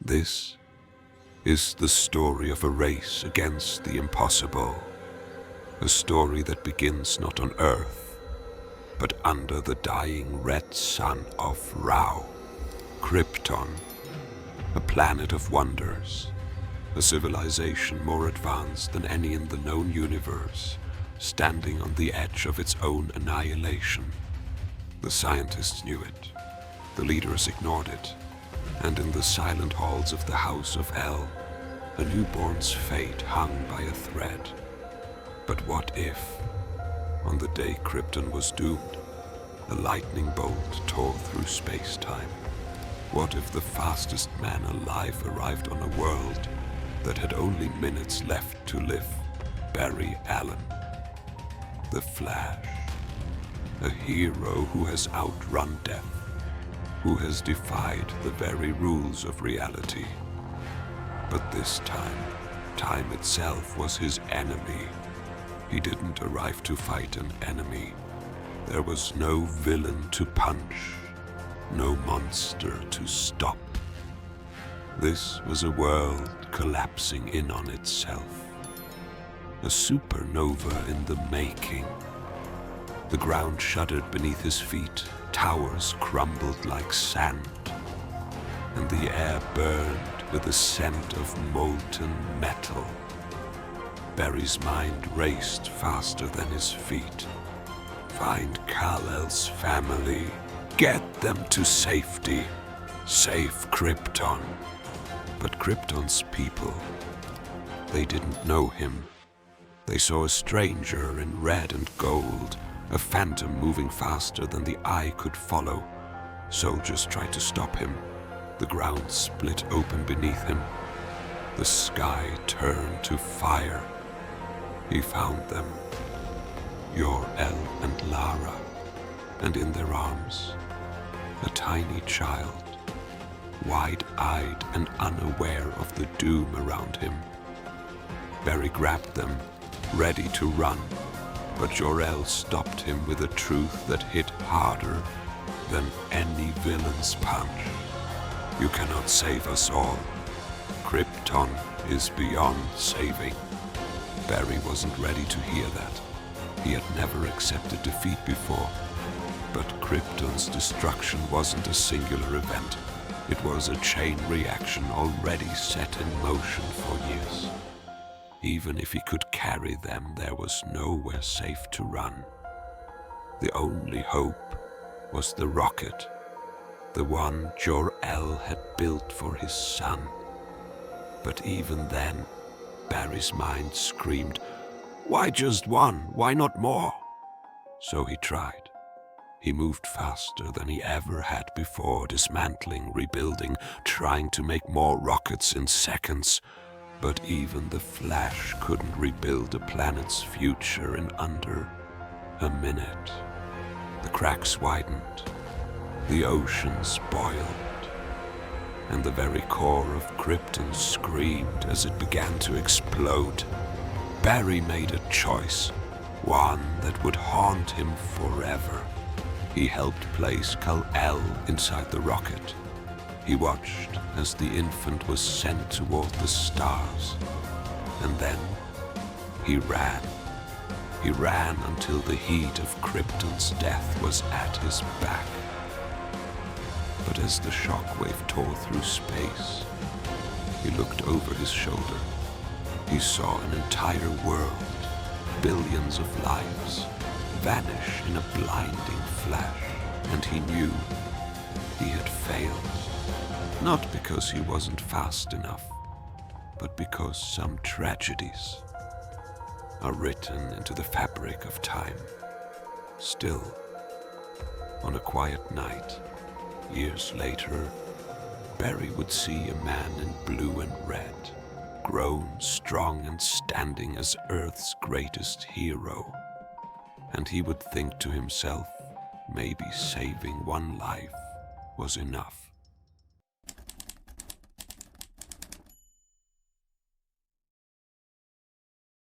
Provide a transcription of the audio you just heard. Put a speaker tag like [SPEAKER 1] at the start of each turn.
[SPEAKER 1] This is the story of a race against the impossible. A story that begins not on Earth, but under the dying red sun of Krypton, a planet of wonders, a civilization more advanced than any in the known universe, standing on the edge of its own annihilation. The scientists knew it, the leaders ignored it, and in the silent halls of the House of El, a newborn's fate hung by a thread. But what if, on the day Krypton was doomed, a lightning bolt tore through space-time? What if the fastest man alive arrived on a world that had only minutes left to live? Barry Allen, the Flash, a hero who has outrun death, who has defied the very rules of reality. But this time, time itself was his enemy. He didn't arrive to fight an enemy. There was no villain to punch, no monster to stop. This was a world collapsing in on itself. A supernova in the making. The ground shuddered beneath his feet, towers crumbled like sand, and the air burned with the scent of molten metal. Barry's mind raced faster than his feet. Find Kal-El's family. Get them to safety. Save Krypton. But Krypton's people, they didn't know him. They saw a stranger in red and gold, a phantom moving faster than the eye could follow. Soldiers tried to stop him. The ground split open beneath him. The sky turned to fire. He found them, Jor-El and Lara, and in their arms, a tiny child, wide-eyed and unaware of the doom around him. Barry grabbed them, ready to run, but Jor-El stopped him with a truth that hit harder than any villain's punch. You cannot save us all. Krypton is beyond saving. Barry wasn't ready to hear that. He had never accepted defeat before. But Krypton's destruction wasn't a singular event. It was a chain reaction already set in motion for years. Even if he could carry them, there was nowhere safe to run. The only hope was the rocket, the one Jor-El had built for his son. But even then, Barry's mind screamed, "Why just one? Why not more?" So he tried. He moved faster than he ever had before, dismantling, rebuilding, trying to make more rockets in seconds. But even the Flash couldn't rebuild a planet's future in under a minute. The cracks widened, the oceans boiled, and the very core of Krypton screamed as it began to explode. Barry made a choice, one that would haunt him forever. He helped place Kal-El inside the rocket. He watched as the infant was sent toward the stars. And then he ran. He ran until the heat of Krypton's death was at his back. But as the shockwave tore through space, he looked over his shoulder. He saw an entire world, billions of lives, vanish in a blinding flash, and he knew he had failed. Not because he wasn't fast enough, but because some tragedies are written into the fabric of time. Still, on a quiet night, years later, Barry would see a man in blue and red, grown strong and standing as Earth's greatest hero. And he would think to himself, maybe saving one life was enough.